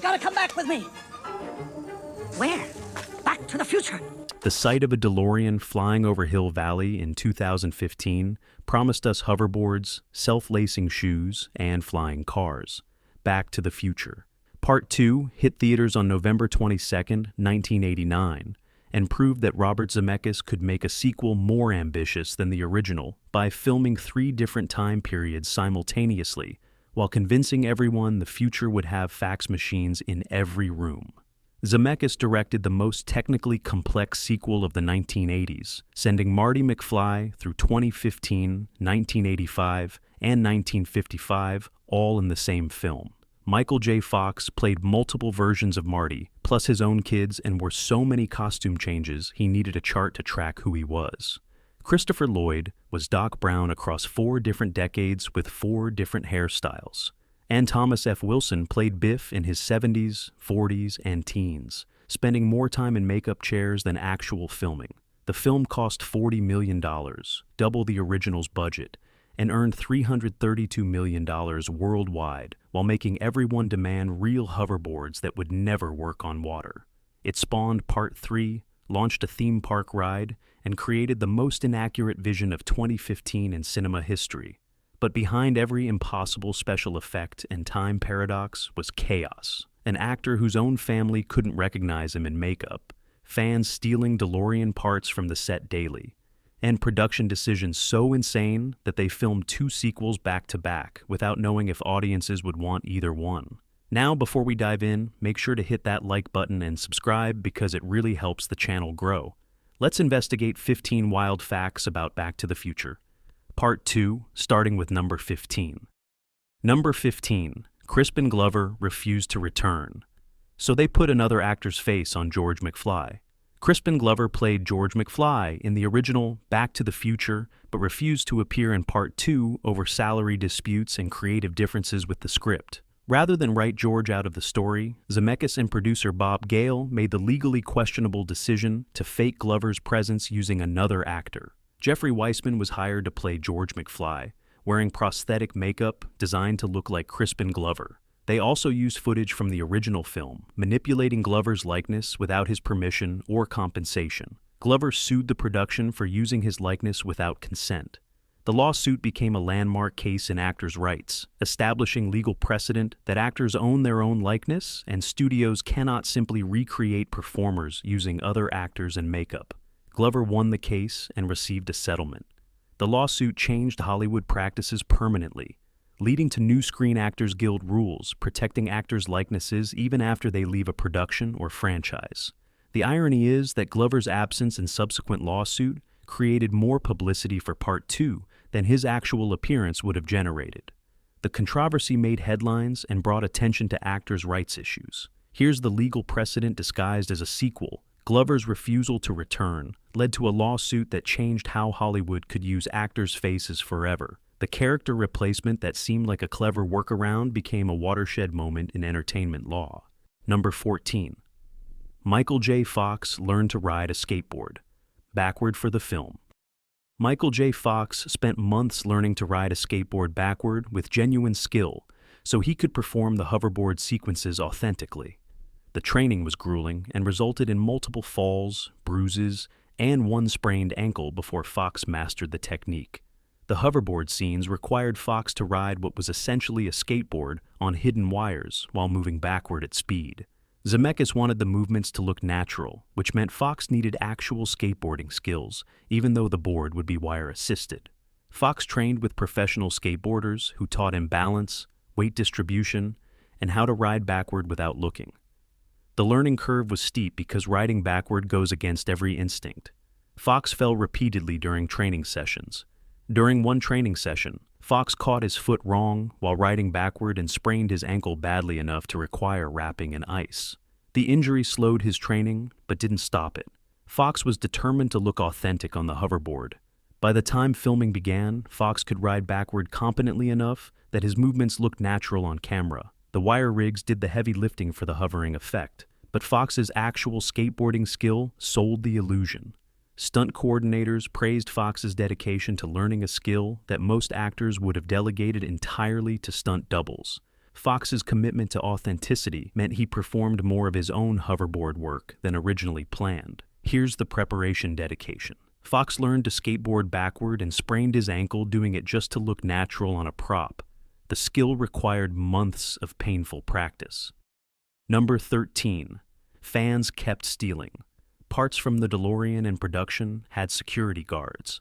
gotta come back with me. Where? Back to the future. The sight of a Delorean flying over Hill Valley in 2015 promised us hoverboards, self-lacing shoes, and flying cars. Back to the Future. Part 2 hit theaters on November 22, 1989, and proved that Robert Zemeckis could make a sequel more ambitious than the original by filming 3 different time periods simultaneously, while convincing everyone the future would have fax machines in every room. Zemeckis directed the most technically complex sequel of the 1980s, sending Marty McFly through 2015, 1985, and 1955, all in the same film. Michael J. Fox played multiple versions of Marty, plus his own kids, and were so many costume changes he needed a chart to track who he was. Christopher Lloyd was Doc Brown across 4 different decades with 4 different hairstyles. And Thomas F. Wilson played Biff in his 70s, 40s, and teens, spending more time in makeup chairs than actual filming. The film cost $40 million, double the original's budget, and earned $332 million worldwide, while making everyone demand real hoverboards that would never work on water. It spawned Part 3, launched a theme park ride, and created the most inaccurate vision of 2015 in cinema history. But behind every impossible special effect and time paradox was chaos. An actor whose own family couldn't recognize him in makeup, fans stealing DeLorean parts from the set daily, and production decisions so insane that they filmed 2 sequels back-to-back without knowing if audiences would want either one. Now, before we dive in, make sure to hit that like button and subscribe because it really helps the channel grow. Let's investigate 15 wild facts about Back to the Future. Part 2, starting with number 15. Number 15, Crispin Glover refused to return. So they put another actor's face on George McFly. Crispin Glover played George McFly in the original Back to the Future, but refused to appear in Part 2 over salary disputes and creative differences with the script. Rather than write George out of the story, Zemeckis and producer Bob Gale made the legally questionable decision to fake Glover's presence using another actor. Jeffrey Weissman was hired to play George McFly, wearing prosthetic makeup designed to look like Crispin Glover. They also used footage from the original film, manipulating Glover's likeness without his permission or compensation. Glover sued the production for using his likeness without consent. The lawsuit became a landmark case in actors' rights, establishing legal precedent that actors own their own likeness and studios cannot simply recreate performers using other actors and makeup. Glover won the case and received a settlement. The lawsuit changed Hollywood practices permanently, leading to new Screen Actors Guild rules protecting actors' likenesses even after they leave a production or franchise. The irony is that Glover's absence and subsequent lawsuit created more publicity for Part 2 than his actual appearance would have generated. The controversy made headlines and brought attention to actors' rights issues. Here's the legal precedent disguised as a sequel. Glover's refusal to return led to a lawsuit that changed how Hollywood could use actors' faces forever. The character replacement that seemed like a clever workaround became a watershed moment in entertainment law. Number 14. Michael J. Fox learned to ride a skateboard. Backward for the film. Michael J. Fox spent months learning to ride a skateboard backward with genuine skill, so he could perform the hoverboard sequences authentically. The training was grueling and resulted in multiple falls, bruises, and 1 sprained ankle before Fox mastered the technique. The hoverboard scenes required Fox to ride what was essentially a skateboard on hidden wires while moving backward at speed. Zemeckis wanted the movements to look natural, which meant Fox needed actual skateboarding skills, even though the board would be wire-assisted. Fox trained with professional skateboarders who taught him balance, weight distribution, and how to ride backward without looking. The learning curve was steep because riding backward goes against every instinct. Fox fell repeatedly during training sessions. During one training session, Fox caught his foot wrong while riding backward and sprained his ankle badly enough to require wrapping in ice. The injury slowed his training, but didn't stop it. Fox was determined to look authentic on the hoverboard. By the time filming began, Fox could ride backward competently enough that his movements looked natural on camera. The wire rigs did the heavy lifting for the hovering effect, but Fox's actual skateboarding skill sold the illusion. Stunt coordinators praised Fox's dedication to learning a skill that most actors would have delegated entirely to stunt doubles. Fox's commitment to authenticity meant he performed more of his own hoverboard work than originally planned. Here's the preparation dedication. Fox learned to skateboard backward and sprained his ankle doing it just to look natural on a prop. The skill required months of painful practice. Number 13. Fans kept stealing. Parts from the Delorean in production had security guards.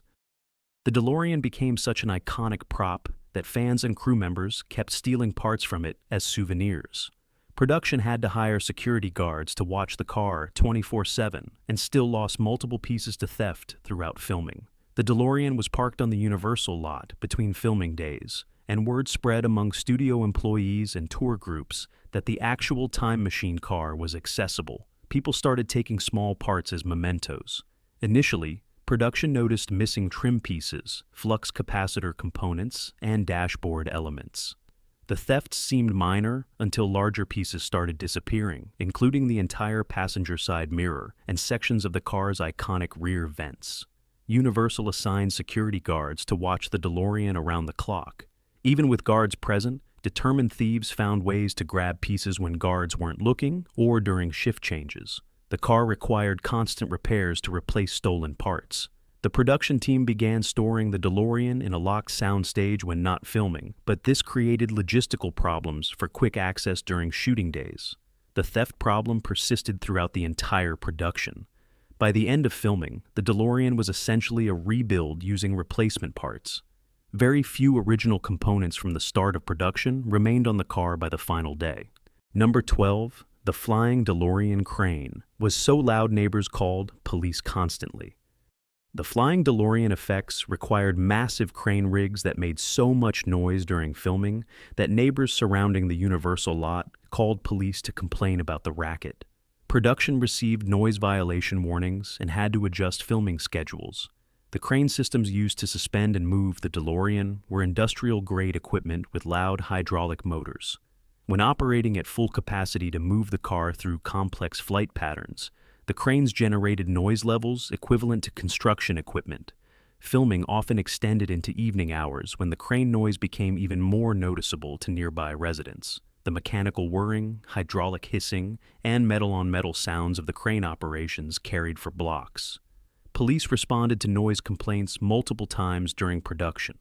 The Delorean became such an iconic prop that fans and crew members kept stealing parts from it as souvenirs. Production had to hire security guards to watch the car 24/7 and still lost multiple pieces to theft throughout filming. The Delorean was parked on the Universal lot between filming days, and word spread among studio employees and tour groups that the actual time machine car was accessible. People started taking small parts as mementos. Initially, production noticed missing trim pieces, flux capacitor components, and dashboard elements. The thefts seemed minor until larger pieces started disappearing, including the entire passenger side mirror and sections of the car's iconic rear vents. Universal assigned security guards to watch the DeLorean around the clock. Even with guards present, determined thieves found ways to grab pieces when guards weren't looking or during shift changes. The car required constant repairs to replace stolen parts. The production team began storing the DeLorean in a locked soundstage when not filming, but this created logistical problems for quick access during shooting days. The theft problem persisted throughout the entire production. By the end of filming, the DeLorean was essentially a rebuild using replacement parts. Very few original components from the start of production remained on the car by the final day. Number 12, the flying DeLorean crane, was so loud neighbors called police constantly. The flying DeLorean effects required massive crane rigs that made so much noise during filming that neighbors surrounding the Universal lot called police to complain about the racket. Production received noise violation warnings and had to adjust filming schedules. The crane systems used to suspend and move the DeLorean were industrial-grade equipment with loud hydraulic motors. When operating at full capacity to move the car through complex flight patterns, the cranes generated noise levels equivalent to construction equipment. Filming often extended into evening hours when the crane noise became even more noticeable to nearby residents. The mechanical whirring, hydraulic hissing, and metal-on-metal sounds of the crane operations carried for blocks. Police responded to noise complaints multiple times during production.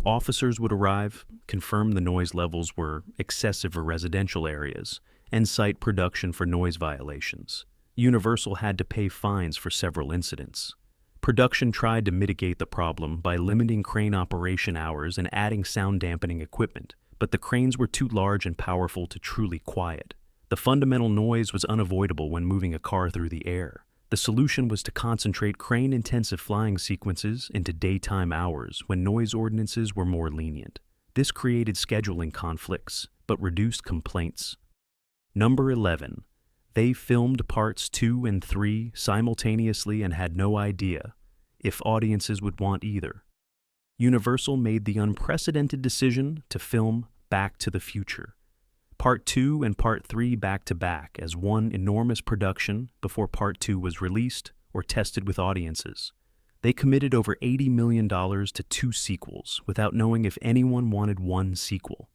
Officers would arrive, confirm the noise levels were excessive for residential areas, and cite production for noise violations. Universal had to pay fines for several incidents. Production tried to mitigate the problem by limiting crane operation hours and adding sound dampening equipment, but the cranes were too large and powerful to truly quiet. The fundamental noise was unavoidable when moving a car through the air. The solution was to concentrate crane-intensive flying sequences into daytime hours when noise ordinances were more lenient. This created scheduling conflicts, but reduced complaints. Number 11. They filmed parts 2 and 3 simultaneously and had no idea if audiences would want either. Universal made the unprecedented decision to film Back to the Future. Part 2 and Part 3 back-to-back as one enormous production before Part 2 was released or tested with audiences. They committed over $80 million to 2 sequels without knowing if anyone wanted one sequel.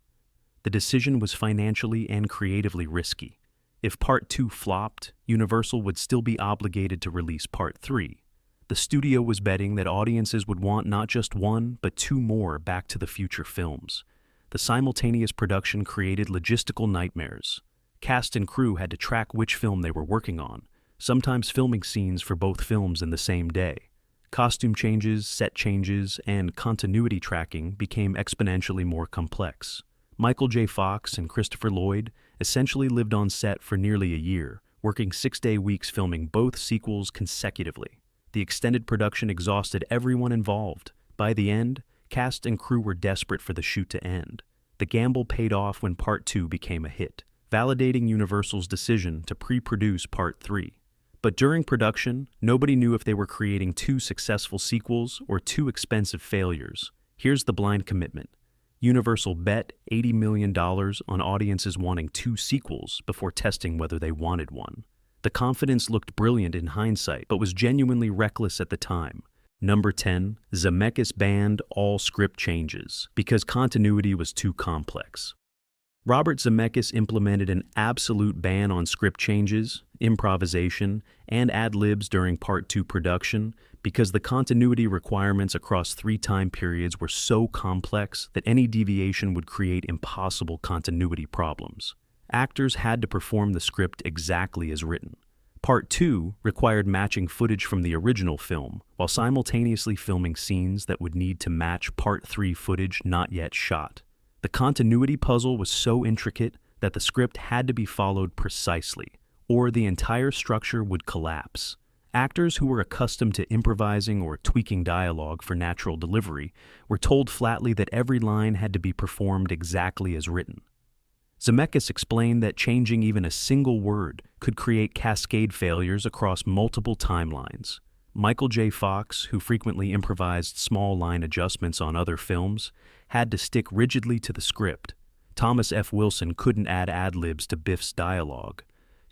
The decision was financially and creatively risky. If Part 2 flopped, Universal would still be obligated to release Part 3. The studio was betting that audiences would want not just one, but 2 more Back to the Future films. The simultaneous production created logistical nightmares. Cast and crew had to track which film they were working on, sometimes filming scenes for both films in the same day. Costume changes, set changes, and continuity tracking became exponentially more complex. Michael J. Fox and Christopher Lloyd essentially lived on set for nearly a year, working 6-day weeks filming both sequels consecutively. The extended production exhausted everyone involved. By the end, cast and crew were desperate for the shoot to end. The gamble paid off when Part 2 became a hit, validating Universal's decision to pre-produce Part 3. But during production, nobody knew if they were creating 2 successful sequels or 2 expensive failures. Here's the blind commitment. Universal bet $80 million on audiences wanting 2 sequels before testing whether they wanted one. The confidence looked brilliant in hindsight, but was genuinely reckless at the time. Number 10, Zemeckis banned all script changes because continuity was too complex. Robert Zemeckis implemented an absolute ban on script changes, improvisation, and ad-libs during Part 2 production because the continuity requirements across 3 time periods were so complex that any deviation would create impossible continuity problems. Actors had to perform the script exactly as written. Part 2 required matching footage from the original film, while simultaneously filming scenes that would need to match Part 3 footage not yet shot. The continuity puzzle was so intricate that the script had to be followed precisely, or the entire structure would collapse. Actors who were accustomed to improvising or tweaking dialogue for natural delivery were told flatly that every line had to be performed exactly as written. Zemeckis explained that changing even a single word could create cascade failures across multiple timelines. Michael J. Fox, who frequently improvised small line adjustments on other films, had to stick rigidly to the script. Thomas F. Wilson couldn't add ad-libs to Biff's dialogue.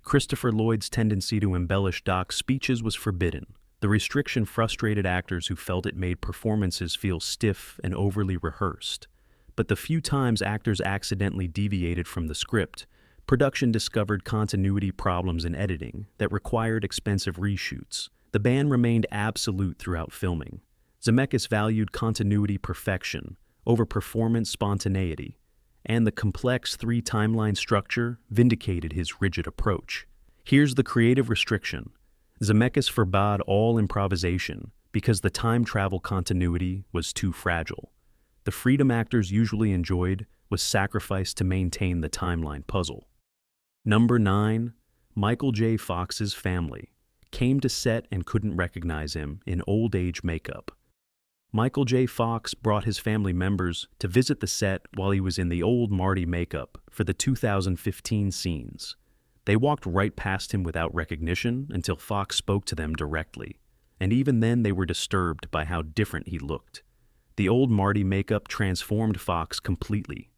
Christopher Lloyd's tendency to embellish Doc's speeches was forbidden. The restriction frustrated actors who felt it made performances feel stiff and overly rehearsed. But the few times actors accidentally deviated from the script, production discovered continuity problems in editing that required expensive reshoots. The ban remained absolute throughout filming. Zemeckis valued continuity perfection over performance spontaneity, and the complex 3-timeline structure vindicated his rigid approach. Here's the creative restriction. Zemeckis forbade all improvisation because the time travel continuity was too fragile. The freedom actors usually enjoyed was sacrificed to maintain the timeline puzzle. Number 9. Michael J. Fox's family came to set and couldn't recognize him in old age makeup. Michael J. Fox brought his family members to visit the set while he was in the old Marty makeup for the 2015 scenes. They walked right past him without recognition until Fox spoke to them directly, and even then they were disturbed by how different he looked. The old Marty makeup transformed Fox completely.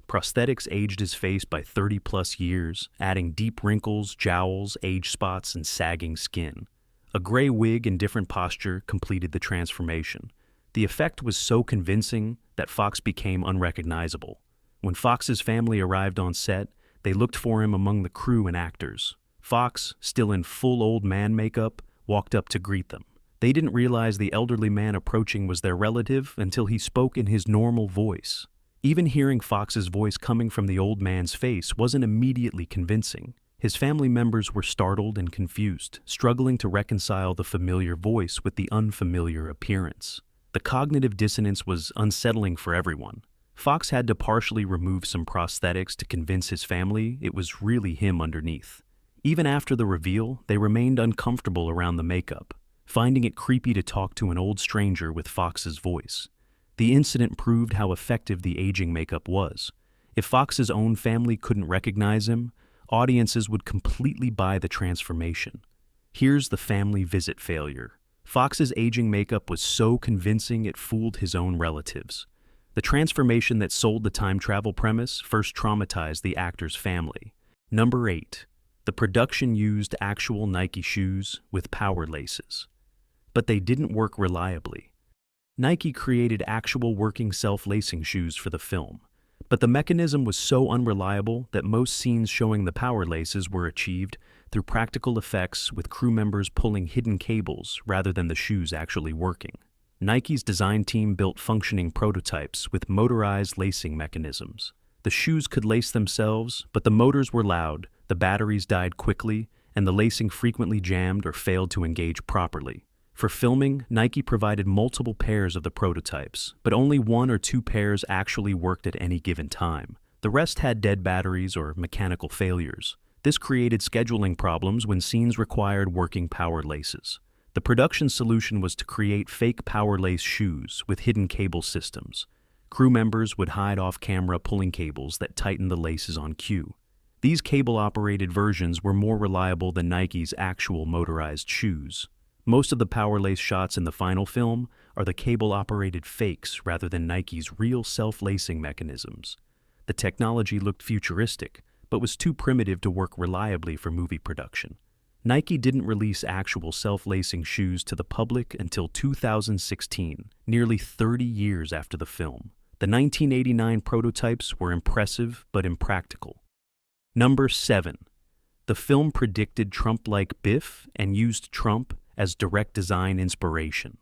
Prosthetics aged his face by 30-plus years, adding deep wrinkles, jowls, age spots, and sagging skin. A gray wig and different posture completed the transformation. The effect was so convincing that Fox became unrecognizable. When Fox's family arrived on set, they looked for him among the crew and actors. Fox, still in full old man makeup, walked up to greet them. They didn't realize the elderly man approaching was their relative until he spoke in his normal voice. Even hearing Fox's voice coming from the old man's face wasn't immediately convincing. His family members were startled and confused, struggling to reconcile the familiar voice with the unfamiliar appearance. The cognitive dissonance was unsettling for everyone. Fox had to partially remove some prosthetics to convince his family it was really him underneath. Even after the reveal, they remained uncomfortable around the makeup, finding it creepy to talk to an old stranger with Fox's voice. The incident proved how effective the aging makeup was. If Fox's own family couldn't recognize him, audiences would completely buy the transformation. Here's the family visit failure. Fox's aging makeup was so convincing it fooled his own relatives. The transformation that sold the time travel premise first traumatized the actor's family. Number 8. The production used actual Nike shoes with power laces. But they didn't work reliably. Nike created actual working self-lacing shoes for the film, but the mechanism was so unreliable that most scenes showing the power laces were achieved through practical effects with crew members pulling hidden cables rather than the shoes actually working. Nike's design team built functioning prototypes with motorized lacing mechanisms. The shoes could lace themselves, but the motors were loud, the batteries died quickly, and the lacing frequently jammed or failed to engage properly. For filming, Nike provided multiple pairs of the prototypes, but only 1 or 2 pairs actually worked at any given time. The rest had dead batteries or mechanical failures. This created scheduling problems when scenes required working power laces. The production solution was to create fake power lace shoes with hidden cable systems. Crew members would hide off-camera pulling cables that tightened the laces on cue. These cable-operated versions were more reliable than Nike's actual motorized shoes. Most of the power lace shots in the final film are the cable-operated fakes rather than Nike's real self-lacing mechanisms. The technology looked futuristic, but was too primitive to work reliably for movie production. Nike didn't release actual self-lacing shoes to the public until 2016, nearly 30 years after the film. The 1989 prototypes were impressive but impractical. Number 7. The film predicted Trump-like Biff and used Trump as direct design inspiration.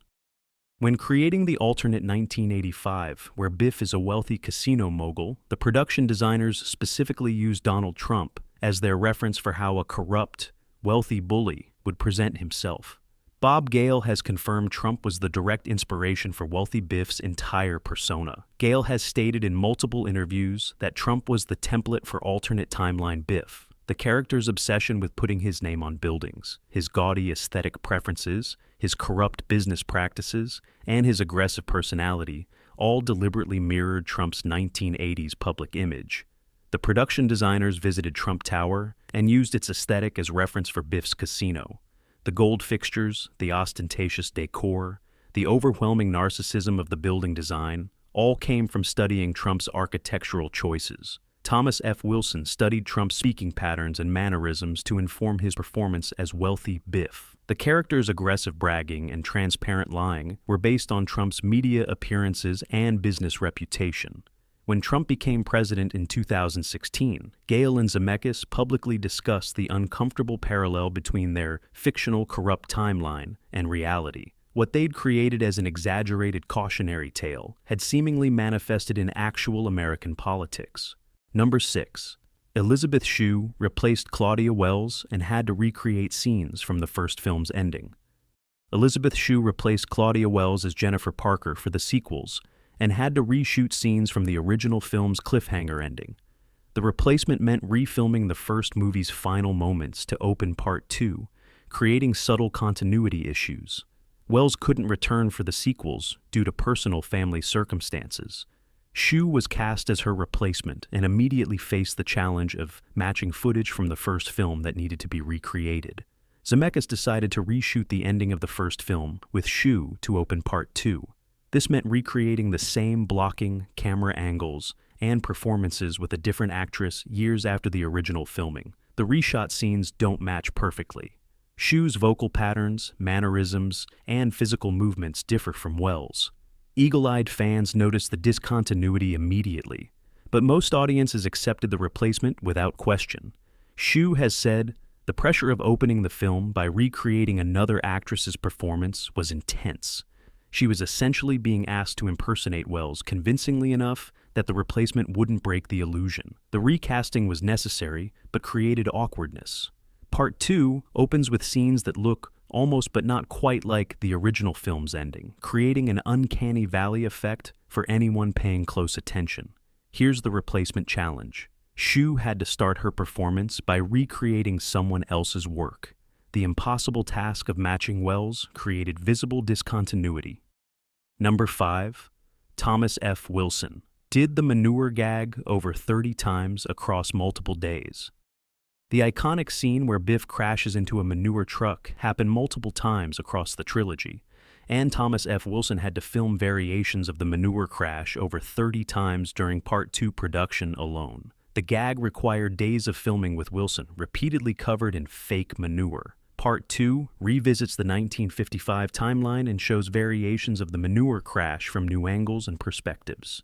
When creating the alternate 1985, where Biff is a wealthy casino mogul, the production designers specifically used Donald Trump as their reference for how a corrupt, wealthy bully would present himself. Bob Gale has confirmed Trump was the direct inspiration for wealthy Biff's entire persona. Gale has stated in multiple interviews that Trump was the template for alternate timeline Biff. The character's obsession with putting his name on buildings, his gaudy aesthetic preferences, his corrupt business practices, and his aggressive personality all deliberately mirrored Trump's 1980s public image. The production designers visited Trump Tower and used its aesthetic as reference for Biff's casino. The gold fixtures, the ostentatious decor, the overwhelming narcissism of the building design all came from studying Trump's architectural choices. Thomas F. Wilson studied Trump's speaking patterns and mannerisms to inform his performance as wealthy Biff. The character's aggressive bragging and transparent lying were based on Trump's media appearances and business reputation. When Trump became president in 2016, Gale and Zemeckis publicly discussed the uncomfortable parallel between their fictional corrupt timeline and reality. What they'd created as an exaggerated cautionary tale had seemingly manifested in actual American politics. Number 6. Elizabeth Shue replaced Claudia Wells and had to recreate scenes from the first film's ending. Elizabeth Shue replaced Claudia Wells as Jennifer Parker for the sequels and had to reshoot scenes from the original film's cliffhanger ending. The replacement meant refilming the first movie's final moments to open Part 2, creating subtle continuity issues. Wells couldn't return for the sequels due to personal family circumstances. Shue was cast as her replacement and immediately faced the challenge of matching footage from the first film that needed to be recreated. Zemeckis decided to reshoot the ending of the first film with Shue to open Part 2. This meant recreating the same blocking, camera angles, and performances with a different actress years after the original filming. The reshot scenes don't match perfectly. Shue's vocal patterns, mannerisms, and physical movements differ from Wells'. Eagle-eyed fans noticed the discontinuity immediately, but most audiences accepted the replacement without question. Shue has said, "The pressure of opening the film by recreating another actress's performance was intense. She was essentially being asked to impersonate Wells convincingly enough that the replacement wouldn't break the illusion. The recasting was necessary, but created awkwardness." Part 2 opens with scenes that look almost but not quite like the original film's ending, creating an uncanny valley effect for anyone paying close attention. Here's the replacement challenge. Shue had to start her performance by recreating someone else's work. The impossible task of matching Wells created visible discontinuity. Number 5. Thomas F. Wilson did the manure gag over 30 times across multiple days. The iconic scene where Biff crashes into a manure truck happened multiple times across the trilogy, and Thomas F. Wilson had to film variations of the manure crash over 30 times during Part 2 production alone. The gag required days of filming with Wilson, repeatedly covered in fake manure. Part 2 revisits the 1955 timeline and shows variations of the manure crash from new angles and perspectives.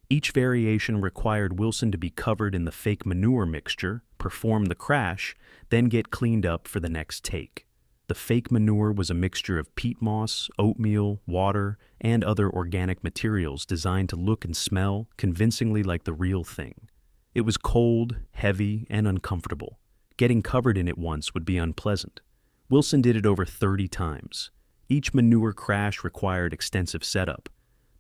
Each variation required Wilson to be covered in the fake manure mixture, perform the crash, then get cleaned up for the next take. The fake manure was a mixture of peat moss, oatmeal, water, and other organic materials designed to look and smell convincingly like the real thing. It was cold, heavy, and uncomfortable. Getting covered in it once would be unpleasant. Wilson did it over 30 times. Each manure crash required extensive setup.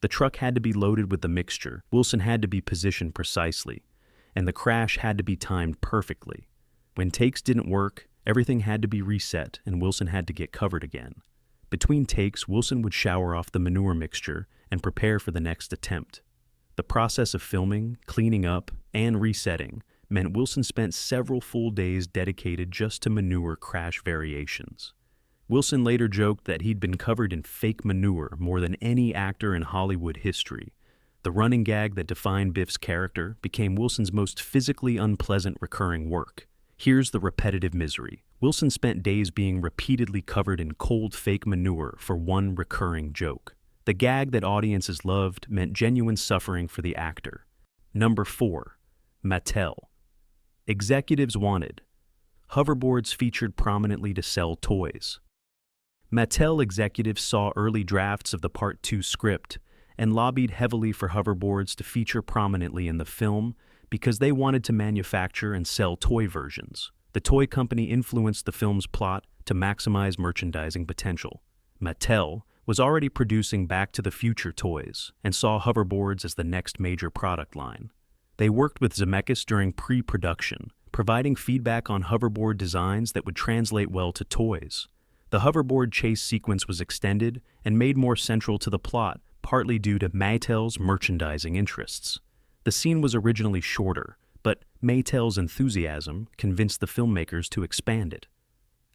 The truck had to be loaded with the mixture, Wilson had to be positioned precisely, and the crash had to be timed perfectly. When takes didn't work, everything had to be reset and Wilson had to get covered again. Between takes, Wilson would shower off the manure mixture and prepare for the next attempt. The process of filming, cleaning up, and resetting meant Wilson spent several full days dedicated just to manure crash variations. Wilson later joked that he'd been covered in fake manure more than any actor in Hollywood history. The running gag that defined Biff's character became Wilson's most physically unpleasant recurring work. Here's the repetitive misery. Wilson spent days being repeatedly covered in cold fake manure for one recurring joke. The gag that audiences loved meant genuine suffering for the actor. Number 4. Mattel. Executives wanted. Hoverboards featured prominently to sell toys. Mattel executives saw early drafts of the Part 2 script and lobbied heavily for hoverboards to feature prominently in the film because they wanted to manufacture and sell toy versions. The toy company influenced the film's plot to maximize merchandising potential. Mattel was already producing Back to the Future toys and saw hoverboards as the next major product line. They worked with Zemeckis during pre-production, providing feedback on hoverboard designs that would translate well to toys. The hoverboard chase sequence was extended and made more central to the plot, partly due to Mattel's merchandising interests. The scene was originally shorter, but Mattel's enthusiasm convinced the filmmakers to expand it.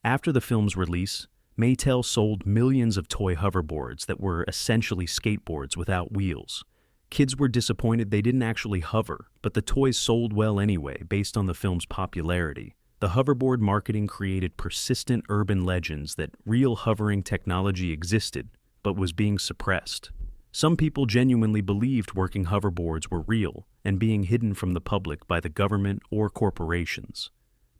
After the film's release, Mattel sold millions of toy hoverboards that were essentially skateboards without wheels. Kids were disappointed they didn't actually hover, but the toys sold well anyway based on the film's popularity. The hoverboard marketing created persistent urban legends that real hovering technology existed, but was being suppressed. Some people genuinely believed working hoverboards were real and being hidden from the public by the government or corporations.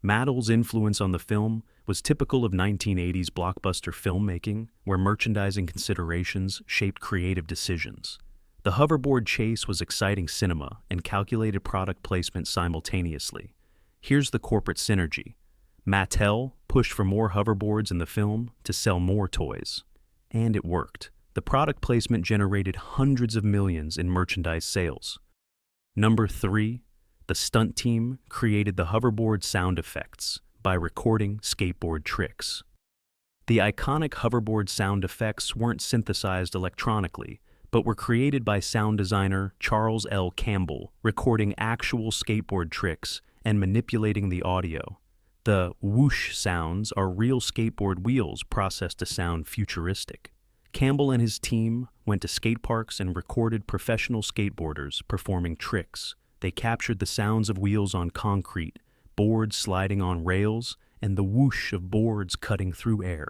Mattel's influence on the film was typical of 1980s blockbuster filmmaking, where merchandising considerations shaped creative decisions. The hoverboard chase was exciting cinema and calculated product placement simultaneously. Here's the corporate synergy. Mattel pushed for more hoverboards in the film to sell more toys. And it worked. The product placement generated hundreds of millions in merchandise sales. Number 3. The stunt team created the hoverboard sound effects by recording skateboard tricks. The iconic hoverboard sound effects weren't synthesized electronically, but were created by sound designer Charles L. Campbell, recording actual skateboard tricks and manipulating the audio. The whoosh sounds are real skateboard wheels processed to sound futuristic. Campbell and his team went to skate parks and recorded professional skateboarders performing tricks. They captured the sounds of wheels on concrete, boards sliding on rails, and the whoosh of boards cutting through air.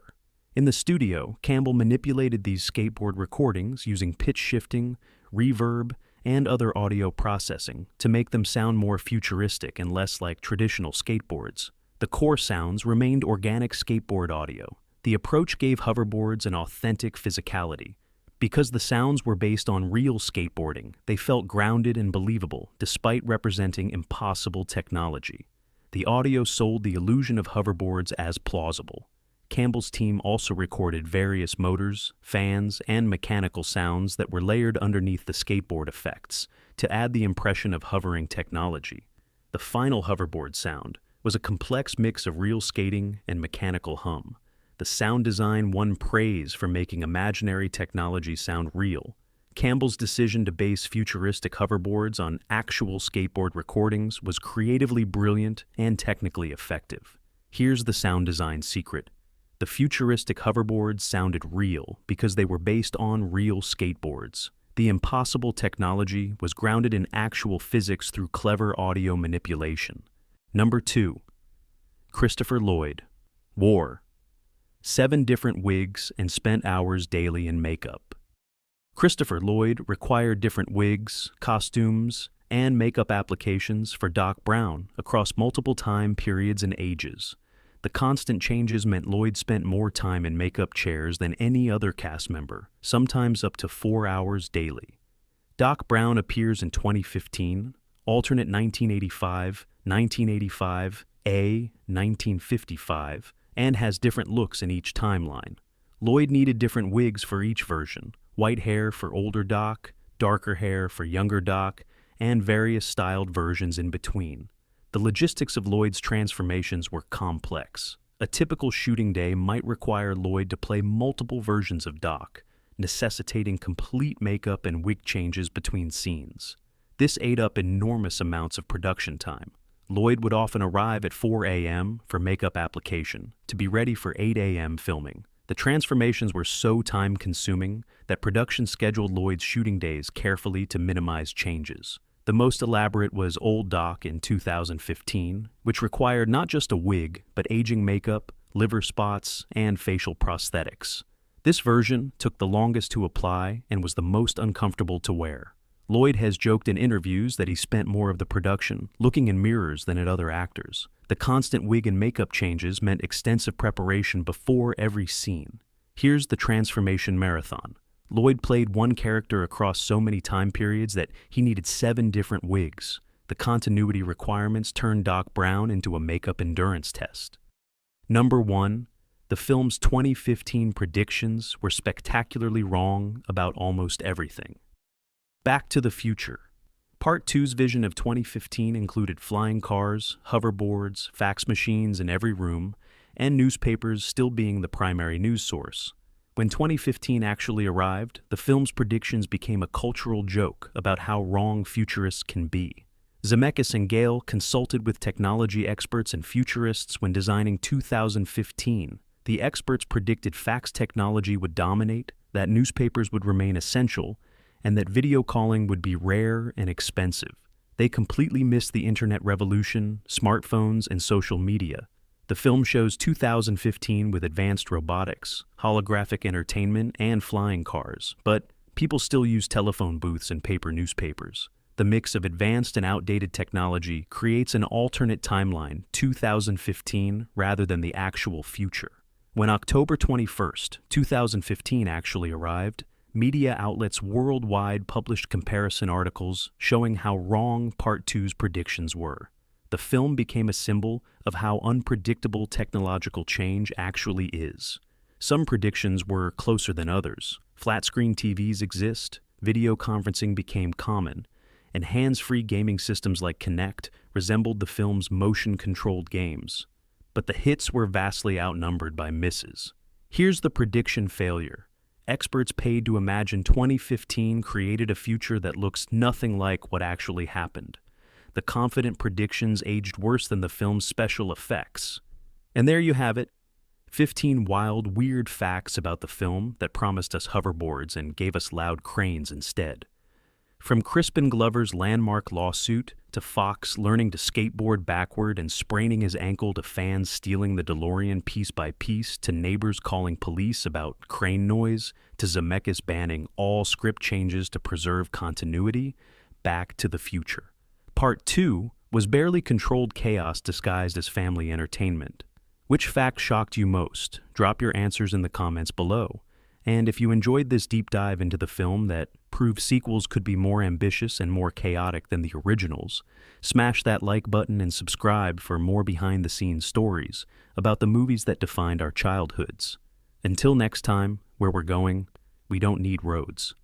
In the studio, Campbell manipulated these skateboard recordings using pitch shifting, reverb, and other audio processing to make them sound more futuristic and less like traditional skateboards. The core sounds remained organic skateboard audio. The approach gave hoverboards an authentic physicality. Because the sounds were based on real skateboarding, they felt grounded and believable despite representing impossible technology. The audio sold the illusion of hoverboards as plausible. Campbell's team also recorded various motors, fans, and mechanical sounds that were layered underneath the skateboard effects to add the impression of hovering technology. The final hoverboard sound was a complex mix of real skating and mechanical hum. The sound design won praise for making imaginary technology sound real. Campbell's decision to base futuristic hoverboards on actual skateboard recordings was creatively brilliant and technically effective. Here's the sound design secret. The futuristic hoverboards sounded real because they were based on real skateboards. The impossible technology was grounded in actual physics through clever audio manipulation. Number 2. Christopher Lloyd. Wore 7 different wigs and spent hours daily in makeup. Christopher Lloyd required different wigs, costumes, and makeup applications for Doc Brown across multiple time periods and ages. The constant changes meant Lloyd spent more time in makeup chairs than any other cast member, sometimes up to 4 hours daily. Doc Brown appears in 2015, alternate 1985, 1985, A, 1955, and has different looks in each timeline. Lloyd needed different wigs for each version, white hair for older Doc, darker hair for younger Doc, and various styled versions in between. The logistics of Lloyd's transformations were complex. A typical shooting day might require Lloyd to play multiple versions of Doc, necessitating complete makeup and wig changes between scenes. This ate up enormous amounts of production time. Lloyd would often arrive at 4 a.m. for makeup application, to be ready for 8 a.m. filming. The transformations were so time-consuming that production scheduled Lloyd's shooting days carefully to minimize changes. The most elaborate was Old Doc in 2015, which required not just a wig, but aging makeup, liver spots, and facial prosthetics. This version took the longest to apply and was the most uncomfortable to wear. Lloyd has joked in interviews that he spent more of the production looking in mirrors than at other actors. The constant wig and makeup changes meant extensive preparation before every scene. Here's the transformation marathon. Lloyd played one character across so many time periods that he needed 7 different wigs. The continuity requirements turned Doc Brown into a makeup endurance test. Number 1. The film's 2015 predictions were spectacularly wrong about almost everything. Back to the Future. Part 2's vision of 2015 included flying cars, hoverboards, fax machines in every room, and newspapers still being the primary news source. When 2015 actually arrived, the film's predictions became a cultural joke about how wrong futurists can be. Zemeckis and Gale consulted with technology experts and futurists when designing 2015. The experts predicted fax technology would dominate, that newspapers would remain essential, and that video calling would be rare and expensive. They completely missed the internet revolution, smartphones, and social media. The film shows 2015 with advanced robotics, holographic entertainment, and flying cars, but people still use telephone booths and paper newspapers. The mix of advanced and outdated technology creates an alternate timeline, 2015, rather than the actual future. When October 21st, 2015 actually arrived, media outlets worldwide published comparison articles showing how wrong Part 2's predictions were. The film became a symbol of how unpredictable technological change actually is. Some predictions were closer than others. Flat-screen TVs exist, video conferencing became common, and hands-free gaming systems like Kinect resembled the film's motion-controlled games. But the hits were vastly outnumbered by misses. Here's the prediction failure. Experts paid to imagine 2015 created a future that looks nothing like what actually happened. The confident predictions aged worse than the film's special effects. And there you have it. 15 wild, weird facts about the film that promised us hoverboards and gave us loud cranes instead. From Crispin Glover's landmark lawsuit to Fox learning to skateboard backward and spraining his ankle to fans stealing the Delorean piece by piece to neighbors calling police about crane noise to Zemeckis banning all script changes to preserve continuity, Back to the Future. Part 2 was barely controlled chaos disguised as family entertainment. Which fact shocked you most? Drop your answers in the comments below. And if you enjoyed this deep dive into the film that proved sequels could be more ambitious and more chaotic than the originals, smash that like button and subscribe for more behind-the-scenes stories about the movies that defined our childhoods. Until next time, where we're going, we don't need roads.